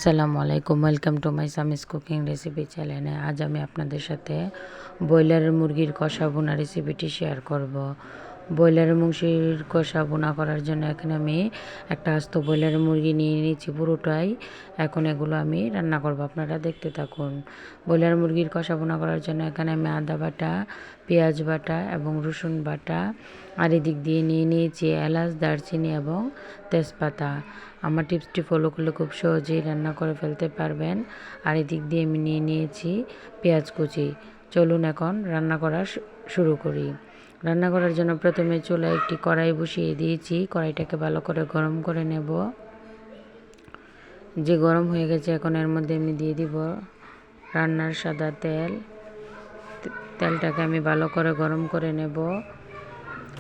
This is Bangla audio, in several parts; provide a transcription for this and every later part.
আসসালামু আলাইকুম, welcome to my সামিস cooking recipe চ্যানেলে। আজ আমি আপনাদের সাথে ব্রয়লারের মুরগির কষা বোনা রেসিপিটি শেয়ার করব। ব্রয়লারের মুরগির কষা বোনা করার জন্য এখানে আমি একটা আস্ত ব্রয়লারের মুরগি নিয়ে নিয়েছি পুরোটাই। এখন এগুলো আমি রান্না করব, আপনারা দেখতে থাকুন। ব্রয়লার মুরগির কষা বোনা করার জন্য এখানে আমি আদা বাটা, পেঁয়াজ বাটা এবং রসুন বাটা, আর এদিক দিয়ে নিয়ে নিয়েছি এলাচ, দারচিনি এবং তেজপাতা। আমার টিপসটি ফলো করলে খুব সহজেই রান্না করে ফেলতে পারবেন। আর এদিক দিয়ে আমি নিয়ে নিয়েছি পেঁয়াজ কুচি। চলুন এখন রান্না করা শুরু করি। রান্না করার জন্য প্রথমে চুলায় একটি কড়াই বসিয়ে দিয়েছি। কড়াইটাকে ভালো করে গরম করে নেব। যে গরম হয়ে গেছে, এখন এর মধ্যে আমি দিয়ে দিব রান্নার সাদা তেল। তেলটাকে আমি ভালো করে গরম করে নেব।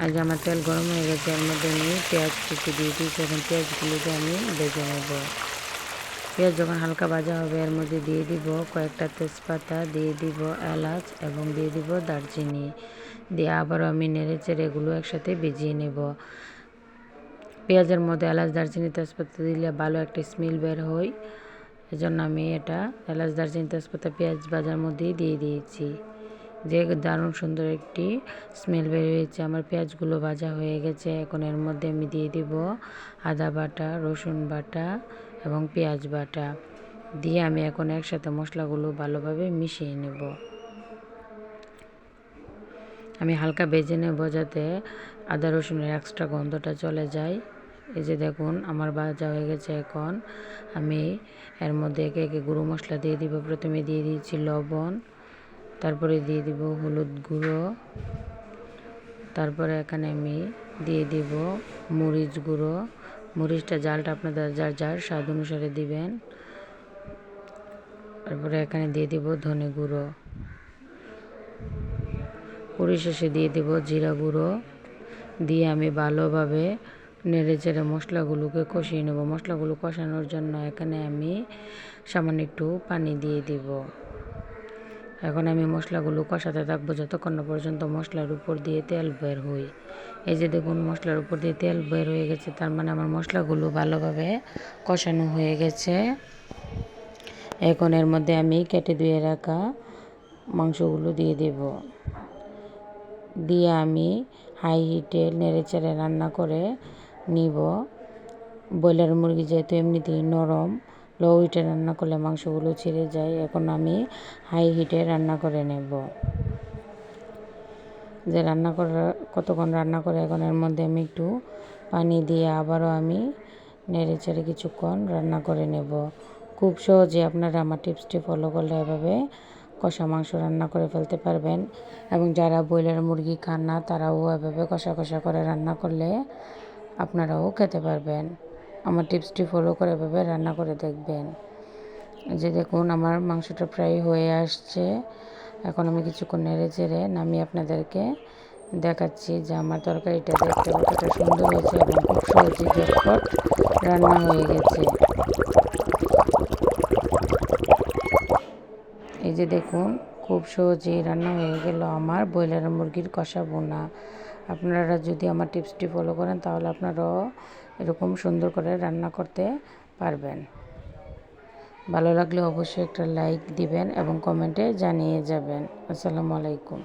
আজ আমার তেল গরম হয়ে গেছে, এর মধ্যে আমি পেঁয়াজ কুচি দিয়ে দিয়েছি। এখন পেঁয়াজগুলোকে আমি ভেজে নেব। পেঁয়াজ যখন হালকা ভাজা হবে, এর মধ্যে দিয়ে দিব কয়েকটা তেজপাতা, দিয়ে দিব এলাচ এবং দিয়ে দিব দারচিনি। দিয়ে আবারও আমি নেড়ে চেড়ে এগুলো একসাথে ভেজিয়ে নেব। পেঁয়াজের মধ্যে এলাচ, দারচিনি, তেজপাতা দিলে ভালো একটা স্মেল বের হয়। এজন্য আমি এটা এলাচ, দারচিনি, তেজপাতা পেঁয়াজ ভাজার মধ্যেই দিয়ে দিয়েছি। যে দারুণ সুন্দর একটি স্মেল বের হয়েছে। আমার পেঁয়াজগুলো ভাজা হয়ে গেছে। এখন এর মধ্যে আমি দিয়ে দিব আদা বাটা, রসুন বাটা এবং পেঁয়াজ বাটা। দিয়ে আমি এখন একসাথে মশলাগুলো ভালোভাবে মিশিয়ে নেব। আমি হালকা ভেজে নেব যাতে আদা রসুনের এক্সট্রা গন্ধটা চলে যায়। এই যে দেখুন আমার ভাজা হয়ে গেছে। এখন আমি এর মধ্যে একে একে গুঁড়ো মশলা দিয়ে দিব। প্রথমে দিয়ে দিয়েছি লবণ, তারপরে দিয়ে দিব হলুদ গুঁড়ো, তারপরে এখানে আমি দিয়ে দিব মরিচ গুঁড়ো। মরিচটা জালটা আপনাদের যার যার স্বাদ অনুসারে দিবেন। তারপরে এখানে দিয়ে দিব ধনে গুঁড়ো। পরিশেষে দিয়ে দিব জিরা গুঁড়ো। দিয়ে আমি ভালোভাবে নেড়ে চেড়ে মশলাগুলোকে কষিয়ে নেব। মশলাগুলো কষানোর জন্য এখানে আমি সামান্য একটু পানি দিয়ে দিব। এখন আমি মশলাগুলো কষাতে থাকবো যতক্ষণ না পর্যন্ত মশলার উপর দিয়ে তেল বের হয়। এই যে দেখুন মশলার উপর দিয়ে তেল বের হয়ে গেছে, তার মানে আমার মশলাগুলো ভালোভাবে কষানো হয়ে গেছে। এখন এর মধ্যে আমি কেটে ধুয়ে রাখা মাংসগুলো দিয়ে দেব। দিয়ে আমি হাই হিটে নেড়ে চেড়ে রান্না করে নিব। ব্রয়লার মুরগি যেহেতু এমনিতেই নরম, লো হিটে রান্না করলে মাংসগুলো ছিঁড়ে যায়। এখন আমি হাই হিটে রান্না করে নেব। যে রান্না করার কতক্ষণ রান্না করে এখন এর মধ্যে আমি একটু পানি দিয়ে আবারও আমি নেড়ে চেড়ে কিছুক্ষণ রান্না করে নেব। খুব সহজে আপনারা আমার টিপসটি ফলো করলে এভাবে কষা মাংস রান্না করে ফেলতে পারবেন। এবং যারা ব্রয়লার মুরগি খান না, তারাও এভাবে কষা কষা করে রান্না করলে আপনারাও খেতে পারবেন। আমার টিপসটি ফলো করে এভাবে রান্না করে দেখবেন। যে দেখুন আমার মাংসটা প্রায় হয়ে আসছে। এখন আমি কিছুক্ষণ নেড়ে চেড়ে নামিয়ে আপনাদেরকে দেখাচ্ছি যে আমার তরকারিটা দেখতে কতটা সুন্দর হয়েছে এবং খুব সহজে ঝটপট রান্না হয়ে গেছে। এই যে দেখুন খুব সহজেই রান্না হয়ে গেল আমার ব্রয়লার মুরগির কষা বোনা। আপনারা যদি আমার টিপসটি ফলো করেন তাহলে আপনারাও এরকম সুন্দর করে রান্না করতে পারবেন। ভালো লাগলে অবশ্যই একটা লাইক দিবেন এবং কমেন্টে জানিয়ে যাবেন। আসসালামু আলাইকুম।